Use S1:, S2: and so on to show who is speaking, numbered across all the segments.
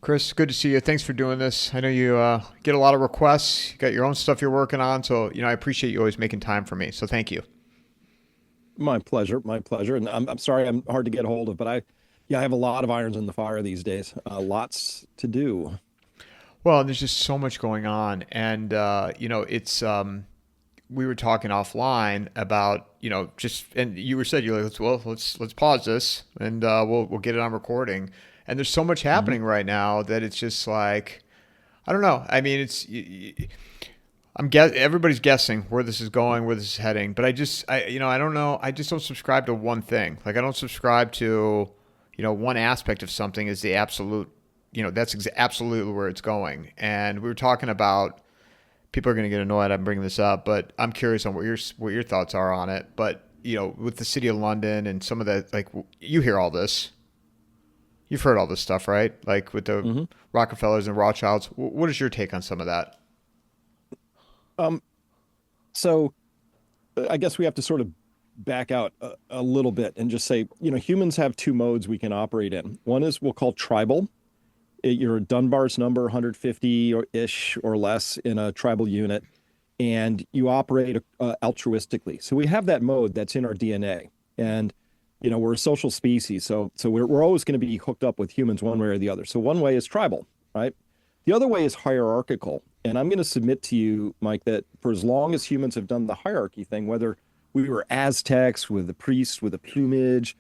S1: Chris, good to see you. Thanks for doing this. I know you get a lot of requests. You got your own stuff you're working on, so I appreciate you always making time for me. So thank you.
S2: My pleasure, my pleasure. And I'm sorry I'm hard to get a hold of, but I have a lot of irons in the fire these days. Lots to do.
S1: Well, there's just so much going on, and it's we were talking offline about just and you were said you're like, well, let's pause this and we'll get it on recording. And there's so much
S2: Hmm.
S1: happening right now that it's just like I don't know. I mean, I'm guess everybody's guessing where this is going, where this is heading, but I don't know. I just don't subscribe to one thing. Like I don't subscribe to one aspect of something is the absolute. Absolutely where it's going. And we were talking about people are going to get annoyed I'm bringing this up, but I'm curious on what your thoughts are on it. But with the city of London and some of the you hear all this. You've heard all this stuff, right? Like with the
S2: Hmm.
S1: Rockefellers and Rothschilds. What is your take on some of that?
S2: Um, so I guess we have to sort of back out a little bit and just say, humans have two modes we can operate in. One is we'll call tribal. Your Dunbar's number 150 or ish or less in a tribal unit, and you operate altruistically. So we have that mode that's in our DNA, and we're a social species, so we're always going to be hooked up with humans one way or the other. So one way is tribal, right? The other way is hierarchical, and I'm going to submit to you, Mike, that for as long as humans have done the hierarchy thing, whether we were Aztecs with the priests with the plumage,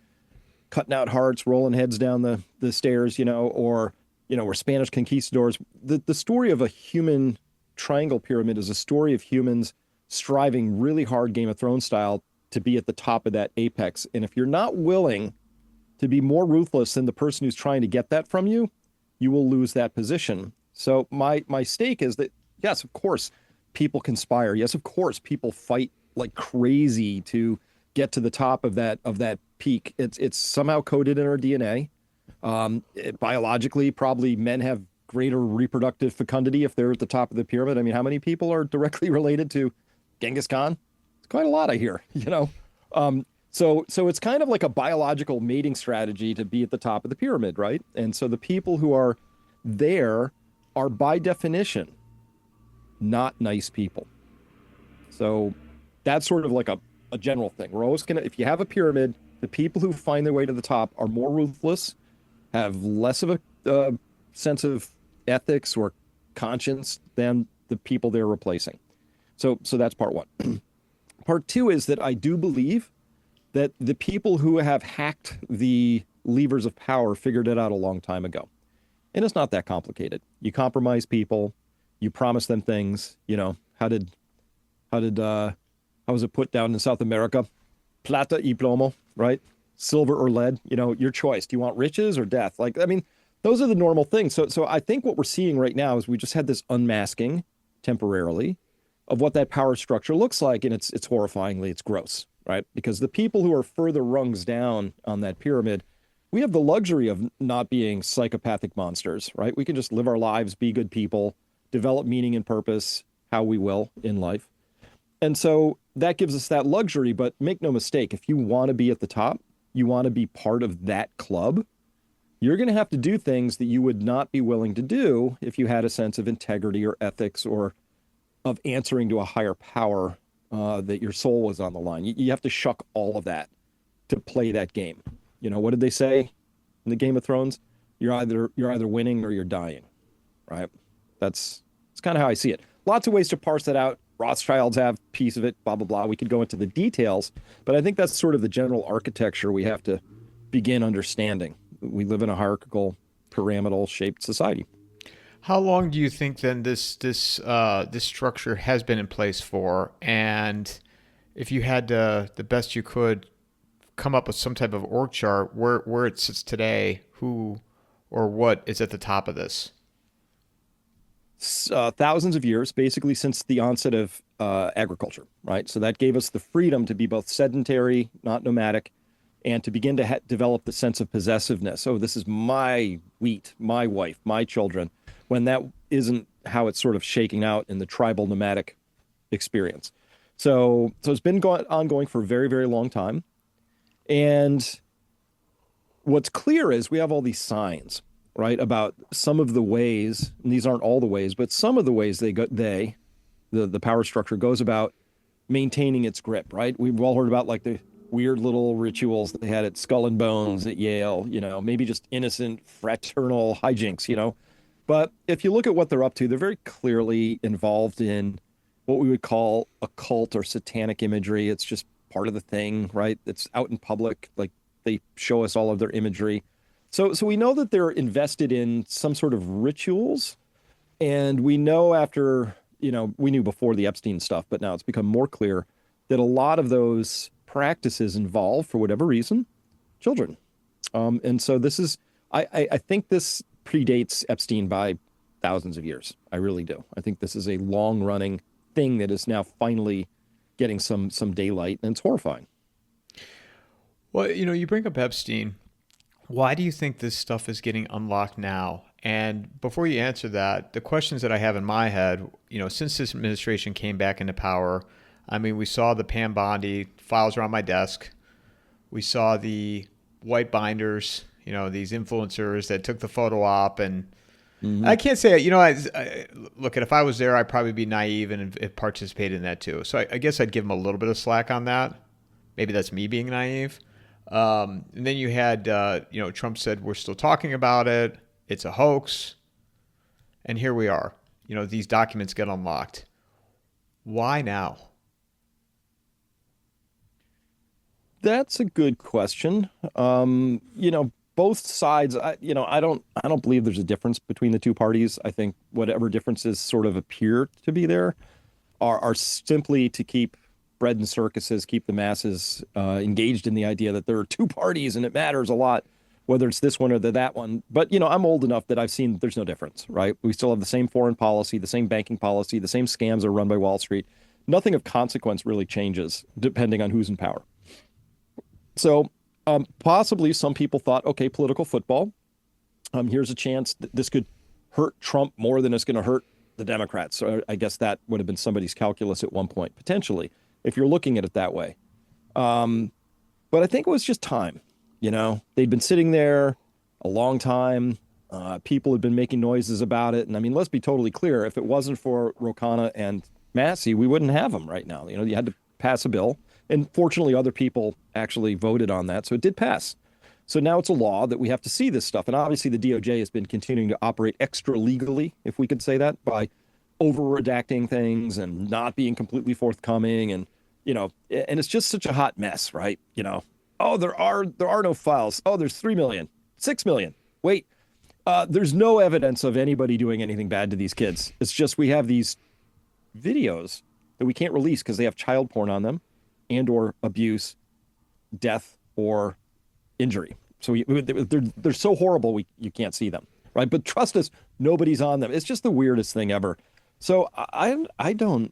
S2: cutting out hearts, rolling heads down the stairs, or we're Spanish conquistadors. The story of a human triangle pyramid is a story of humans striving really hard, Game of Thrones style, to be at the top of that apex. And if you're not willing to be more ruthless than the person who's trying to get that from you, you will lose that position. So my stake is that yes, of course, people conspire. Yes, of course, people fight like crazy to get to the top of that peak. It's somehow coded in our DNA. Biologically, probably men have greater reproductive fecundity if they're at the top of the pyramid. I mean, how many people are directly related to Genghis Khan? It's quite a lot, I hear, so it's kind of like a biological mating strategy to be at the top of the pyramid, right? And so the people who are there are by definition not nice people. So that's sort of like a general thing. We're always gonna, if you have a pyramid, the people who find their way to the top are more ruthless, have less of a sense of ethics or conscience than the people they're replacing. So that's part one. Part two is that I do believe that the people who have hacked the levers of power figured it out a long time ago. And it's not that complicated. You compromise people, you promise them things, how did how was it put down in South America? Plata y plomo, right? Silver or lead, your choice. Do you want riches or death? Like, I mean, those are the normal things. So I think what we're seeing right now is we just had this unmasking temporarily of what that power structure looks like, and it's horrifyingly, it's gross, right? Because the people who are further rungs down on that pyramid, we have the luxury of not being psychopathic monsters, right? We can just live our lives, be good people, develop meaning and purpose how we will in life. And so that gives us that luxury. But make no mistake, if you want to be at the top, you want to be part of that club, you're going to have to do things that you would not be willing to do if you had a sense of integrity or ethics or of answering to a higher power, that your soul was on the line. You have to shuck all of that to play that game. What did they say in the Game of Thrones? You're either winning or you're dying, right? That's kind of how I see it. Lots of ways to parse that out. Rothschilds have piece of it, blah blah blah. We could go into the details, but I think that's sort of the general architecture we have to begin understanding. We live in a hierarchical, pyramidal shaped society.
S1: How long do you think then this structure has been in place for? And if you had the best you could come up with some type of org chart where it sits today, who or what is at the top of this?
S2: Thousands of years, basically since the onset of agriculture, right? So that gave us the freedom to be both sedentary, not nomadic, and to begin to develop the sense of possessiveness. Oh, this is my wheat, my wife, my children, when that isn't how it's sort of shaking out in the tribal nomadic experience. So it's been ongoing for a very, very long time. And what's clear is we have all these signs. right, about some of the ways, and these aren't all the ways, but some of the ways the power structure goes about maintaining its grip, right? We've all heard about like the weird little rituals that they had at Skull and Bones at Yale, maybe just innocent fraternal hijinks, But if you look at what they're up to, they're very clearly involved in what we would call occult or satanic imagery. It's just part of the thing, right? It's out in public. Like they show us all of their imagery. So we know that they're invested in some sort of rituals. And we know after, we knew before the Epstein stuff, but now it's become more clear that a lot of those practices involve, for whatever reason, children. And so this is, I think this predates Epstein by thousands of years. I really do. I think this is a long running thing that is now finally getting some daylight, and it's horrifying.
S1: Well, you bring up Epstein. Why do you think this stuff is getting unlocked now? And before you answer that, the questions that I have in my head, since this administration came back into power, I mean, we saw the Pam Bondi files are on my desk. We saw the white binders, these influencers that took the photo op. And I can't say, look, if I was there, I'd probably be naive and participate in that too. So I guess I'd give them a little bit of slack on that. Maybe that's me being naive. And then you had, Trump said, we're still talking about it. It's a hoax. And here we are. These documents get unlocked. Why now?
S2: That's a good question. Both sides, I don't believe there's a difference between the two parties. I think whatever differences sort of appear to be there are simply to keep bread and circuses, keep the masses engaged in the idea that there are two parties and it matters a lot, whether it's this one or that one. But, I'm old enough that I've seen there's no difference, right? We still have the same foreign policy, the same banking policy, the same scams are run by Wall Street. Nothing of consequence really changes depending on who's in power. So possibly some people thought, okay, political football, here's a chance that this could hurt Trump more than it's going to hurt the Democrats. So I guess that would have been somebody's calculus at one point, potentially, if you're looking at it that way. But I think it was just time. They'd been sitting there a long time. People had been making noises about it. And I mean, let's be totally clear. If it wasn't for Ro Khanna and Massey, we wouldn't have them right now. You had to pass a bill. And fortunately, other people actually voted on that. So it did pass. So now it's a law that we have to see this stuff. And obviously, the DOJ has been continuing to operate extra legally, if we could say that, by over redacting things and not being completely forthcoming. And, and it's just such a hot mess, right? Oh, there are no files. Oh, there's 3 million, 6 million. Wait, there's no evidence of anybody doing anything bad to these kids. It's just we have these videos that we can't release because they have child porn on them and or abuse, death, or injury. So they're so horrible you can't see them, right? But trust us, nobody's on them. It's just the weirdest thing ever. So I don't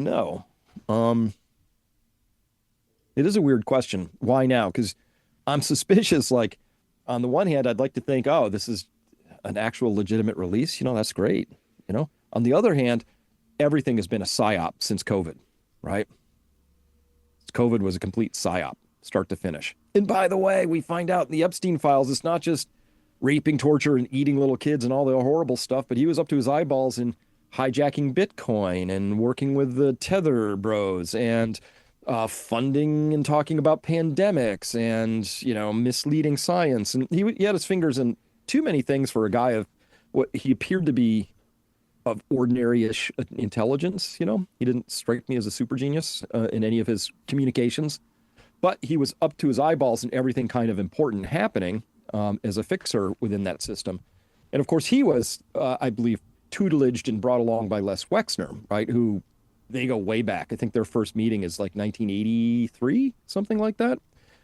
S2: know. It is a weird question. Why now? Because I'm suspicious. Like on the one hand, I'd like to think, oh, this is an actual legitimate release. That's great. On the other hand, everything has been a psyop since COVID, right? COVID was a complete psyop, start to finish. And by the way, we find out in the Epstein files, it's not just raping, torture, and eating little kids and all the horrible stuff, but he was up to his eyeballs in hijacking Bitcoin and working with the Tether bros and funding and talking about pandemics and, misleading science. And he had his fingers in too many things for a guy of what he appeared to be of ordinary-ish intelligence. He didn't strike me as a super genius in any of his communications, but he was up to his eyeballs in everything kind of important happening as a fixer within that system. And of course, he was, I believe, tutelaged and brought along by Les Wexner, right? Who they go way back. I think their first meeting is like 1983, something like that.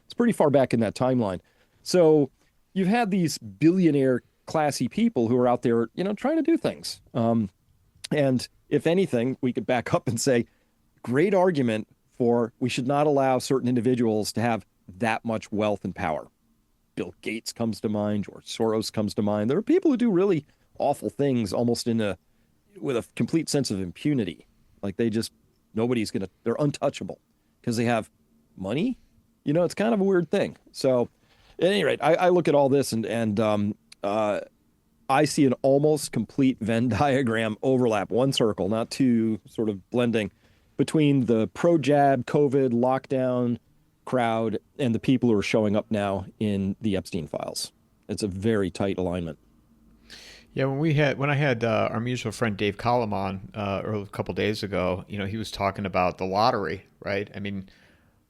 S2: It's pretty far back in that timeline. So you've had these billionaire classy people who are out there, trying to do things. And if anything, we could back up and say, great argument for we should not allow certain individuals to have that much wealth and power. Bill Gates comes to mind, George Soros comes to mind. There are people who do really awful things almost with a complete sense of impunity. Like they're untouchable because they have money. It's kind of a weird thing. So at any rate, I look at all this and I see an almost complete Venn diagram overlap, one circle, not two, sort of blending between the pro jab, COVID, lockdown crowd and the people who are showing up now in the Epstein files. It's a very tight alignment.
S1: Yeah, when I had our mutual friend Dave Collum on a couple days ago, he was talking about the lottery, right? I mean,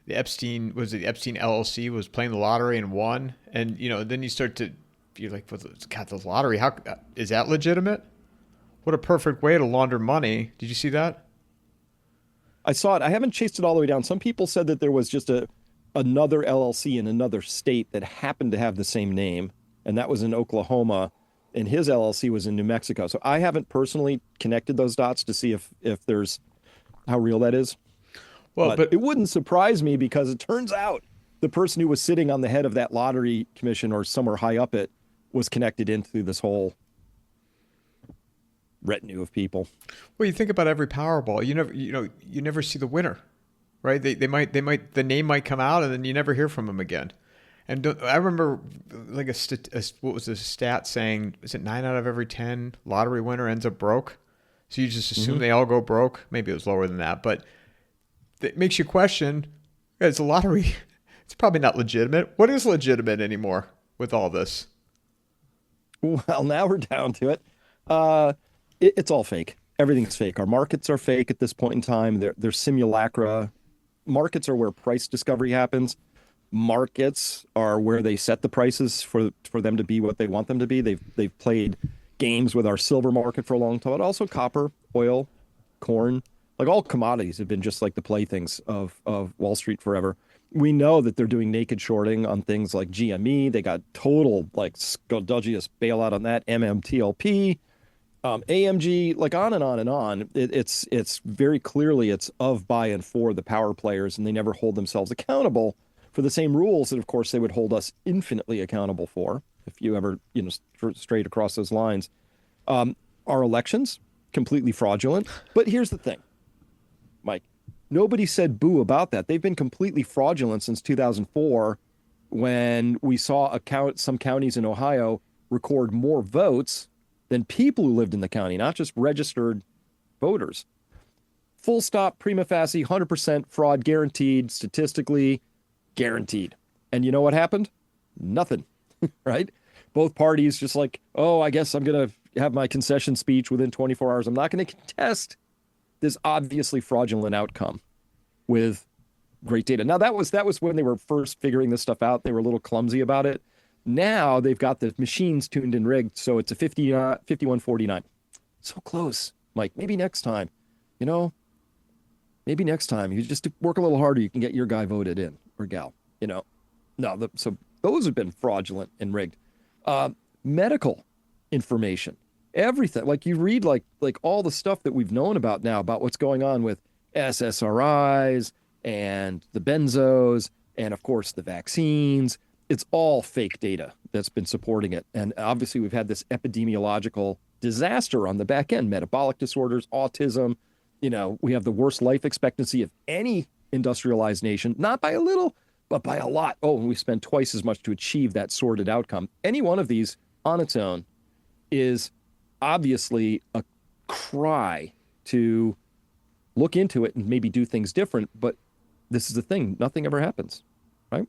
S1: the Epstein LLC was playing the lottery and won, and then you start to you're like, well, God, the lottery, how is that legitimate? What a perfect way to launder money. Did you see that?
S2: I saw it. I haven't chased it all the way down. Some people said that there was just another LLC in another state that happened to have the same name, and that was in Oklahoma, and his LLC was in New Mexico. So I haven't personally connected those dots to see if there's how real that is.
S1: Well,
S2: But
S1: but
S2: it wouldn't surprise me because it turns out the person who was sitting on the head of that lottery commission or somewhere high up it was connected into this whole retinue of people.
S1: well, you think about every Powerball. You never see the winner, right? The name might come out, and then you never hear from them again. And I remember like what was the stat saying? Is it 9 out of every 10 lottery winner ends up broke? So you just assume
S2: Mm-hmm.
S1: they all go broke. Maybe it was lower than that, but it makes you question. It's a lottery. It's probably not legitimate. What is legitimate anymore with all this?
S2: Well, now we're down to it. It's all fake. Everything's fake. Our markets are fake at this point in time. They're simulacra. Markets are where price discovery happens. Markets are where they set the prices for them to be what they want them to be. They've played games with our silver market for a long time, but also copper, oil, corn, like all commodities have been just like the playthings of Wall Street forever. We know that they're doing naked shorting on things like GME. They got total like scudugious bailout on that, MMTLP, AMG, like on and on and on. It's very clearly it's of, by, and for the power players, and they never hold themselves accountable for the same rules that, of course, they would hold us infinitely accountable for if you ever, strayed across those lines. Our elections completely fraudulent. But here's the thing, Mike. Nobody said boo about that. They've been completely fraudulent since 2004 when we saw some counties in Ohio record more votes than people who lived in the county, not just registered voters. Full stop, prima facie, 100% fraud guaranteed, statistically guaranteed. And you know what happened? Nothing, right? Both parties just like, oh, I guess I'm going to have my concession speech within 24 hours. I'm not going to contest this obviously fraudulent outcome with great data. Now that was when they were first figuring this stuff out. They were a little clumsy about it. Now they've got the machines tuned and rigged, so it's a 51-49. So close, Mike. Maybe next time, you know, maybe next time you just work a little harder, you can get your guy voted in or gal. No, so those have been fraudulent and rigged. Uh, Medical information, everything. Like you read like all the stuff that we've known about now about what's going on with SSRIs and the benzos and of course the vaccines. It's all fake data that's been supporting it. And obviously we've had this epidemiological disaster on the back end, metabolic disorders, autism. We have the worst life expectancy of any industrialized nation, not by a little, but by a lot. Oh, and we spend twice as much to achieve that sordid outcome. Any one of these on its own is obviously a cry to look into it and maybe do things different. But this is the thing, nothing ever happens, right?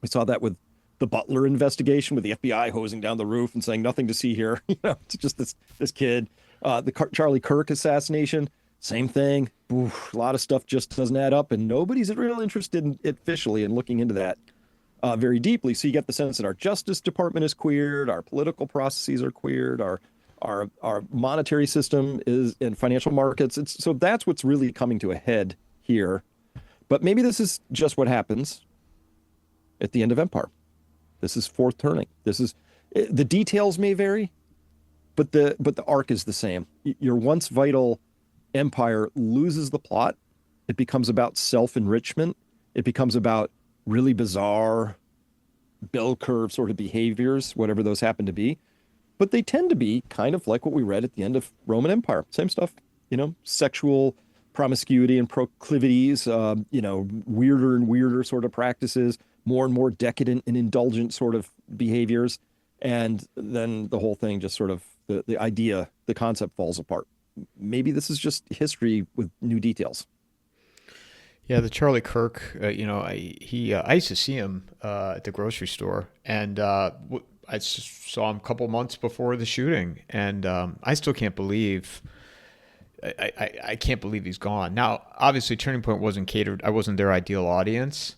S2: We saw that with the Butler investigation, with the FBI hosing down the roof and saying nothing to see here. It's just this kid. The Charlie Kirk assassination, same thing. Oof, a lot of stuff just doesn't add up, and nobody's real interested in it officially in looking into that very deeply. So you get the sense that our Justice Department is queered, our political processes are queered, our monetary system is in financial markets. So that's what's really coming to a head here. But maybe this is just what happens at the end of Empire. This is fourth turning. This is the details may vary, but the arc is the same. Your once vital empire loses the plot. It becomes about self-enrichment. It becomes about really bizarre bell curve sort of behaviors, whatever those happen to be. But they tend to be kind of like what we read at the end of Roman Empire. Same stuff, sexual promiscuity and proclivities, weirder and weirder sort of practices, more and more decadent and indulgent sort of behaviors. And then the whole thing just sort of the idea, the concept falls apart. Maybe this is just history with new details.
S1: Yeah, the Charlie Kirk. I used to see him at the grocery store, and saw him a couple months before the shooting, and I still can't believe. I can't believe he's gone. Now, obviously, Turning Point wasn't catered. I wasn't their ideal audience,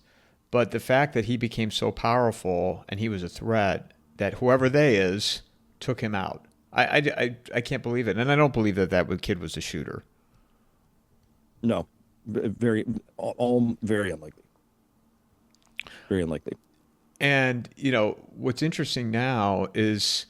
S1: but the fact that he became so powerful and he was a threat that whoever they is took him out. I can't believe it, and I don't believe that kid was the shooter.
S2: No, very, all very unlikely. Very unlikely.
S1: And what's interesting now is,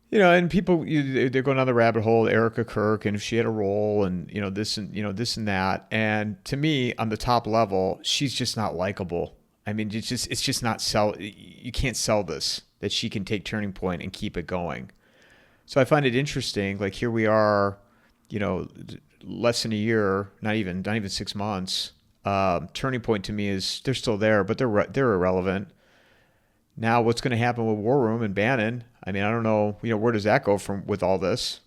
S1: and people they're going down the rabbit hole. Erica Kirk, and if she had a role, and this and that. And to me, on the top level, she's just not likable. I mean, it's just not sell. You can't sell this that she can take Turning Point and keep it going. So I find it interesting. Like here we are, less than a year, not even 6 months. Turning Point to me is they're still there, but they're irrelevant. Now, what's going to happen with War Room and Bannon? I mean, I don't know. Where does that go from with all this?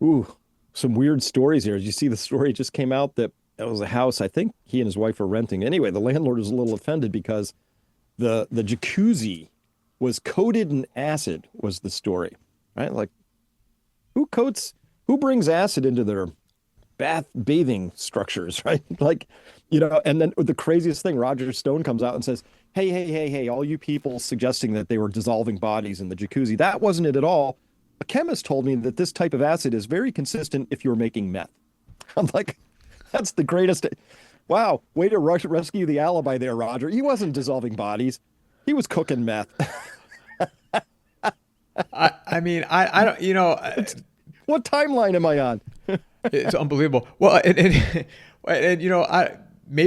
S2: Ooh, some weird stories here. Did you see the story just came out that it was a house I think he and his wife were renting? Anyway, the landlord was a little offended because the jacuzzi was coated in acid, was the story, right? Like, who brings acid into their bathing structures, right? Like, and then the craziest thing, Roger Stone comes out and says, hey, all you people suggesting that they were dissolving bodies in the jacuzzi, that wasn't it at all. A chemist told me that this type of acid is very consistent if you're making meth. I'm like, that's the greatest. Wow, way to rescue the alibi there, Roger. He wasn't dissolving bodies. He was cooking meth.
S1: I mean, I don't,
S2: what timeline am I on?
S1: It's unbelievable. Well, maybe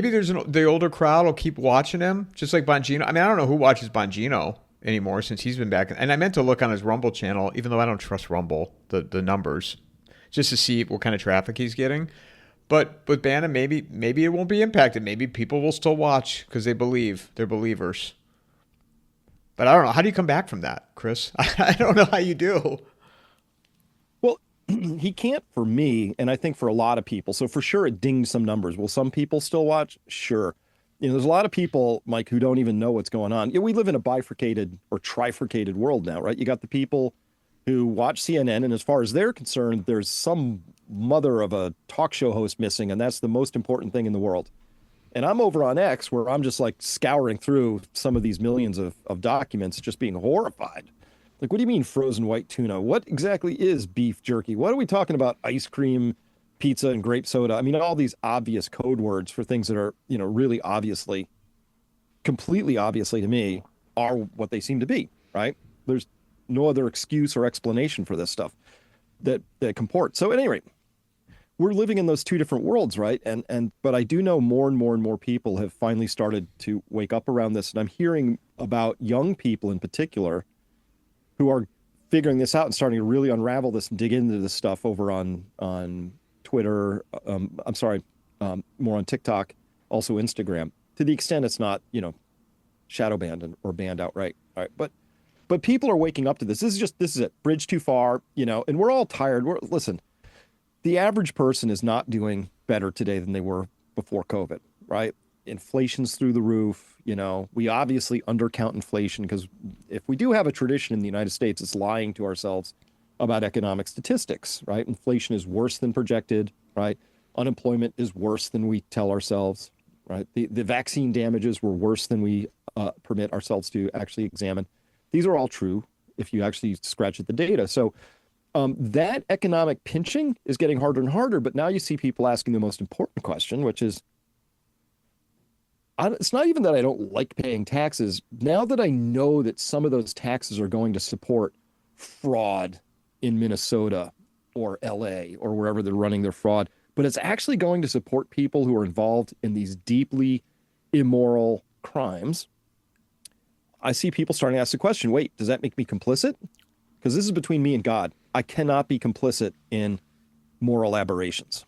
S1: the older crowd will keep watching him, just like Bongino. I mean, I don't know who watches Bongino anymore since he's been back. And I meant to look on his Rumble channel, even though I don't trust Rumble, the numbers, just to see what kind of traffic he's getting. But with Bannon, maybe it won't be impacted. Maybe people will still watch because they believe. They're believers. But I don't know. How do you come back from that, Chris? I don't know how you do.
S2: Well, he can't for me, and I think for a lot of people. So for sure, it dinged some numbers. Will some people still watch? Sure. There's a lot of people, Mike, who don't even know what's going on. We live in a bifurcated or trifurcated world now, right? You got the people who watch CNN, and as far as they're concerned, there's some mother of a talk show host missing, and that's the most important thing in the world. And I'm over on X where I'm just like scouring through some of these millions of documents, just being horrified. Like, what do you mean frozen white tuna? What exactly is beef jerky? What are we talking about? Ice cream, pizza, and grape soda? I mean, all these obvious code words for things that are, really obviously, completely obviously to me, are what they seem to be, right? There's no other excuse or explanation for this stuff that comport. So at any rate, we're living in those two different worlds, right? But I do know more and more people have finally started to wake up around this. And I'm hearing about young people in particular who are figuring this out and starting to really unravel this and dig into this stuff over on Twitter. More on TikTok, also Instagram, to the extent it's not, shadow banned or banned outright. All right. But people are waking up to this. This is it. Bridge too far, and we're all tired. Listen, the average person is not doing better today than they were before COVID, right? Inflation's through the roof. We obviously undercount inflation because if we do have a tradition in the United States, it's lying to ourselves about economic statistics, right? Inflation is worse than projected, right? Unemployment is worse than we tell ourselves, right? The vaccine damages were worse than we permit ourselves to actually examine. These are all true if you actually scratch at the data. So that economic pinching is getting harder and harder, but now you see people asking the most important question, which is, it's not even that I don't like paying taxes. Now that I know that some of those taxes are going to support fraud in Minnesota or LA or wherever they're running their fraud, but it's actually going to support people who are involved in these deeply immoral crimes, I see people starting to ask the question, wait, does that make me complicit? Because this is between me and God. I cannot be complicit in moral aberrations.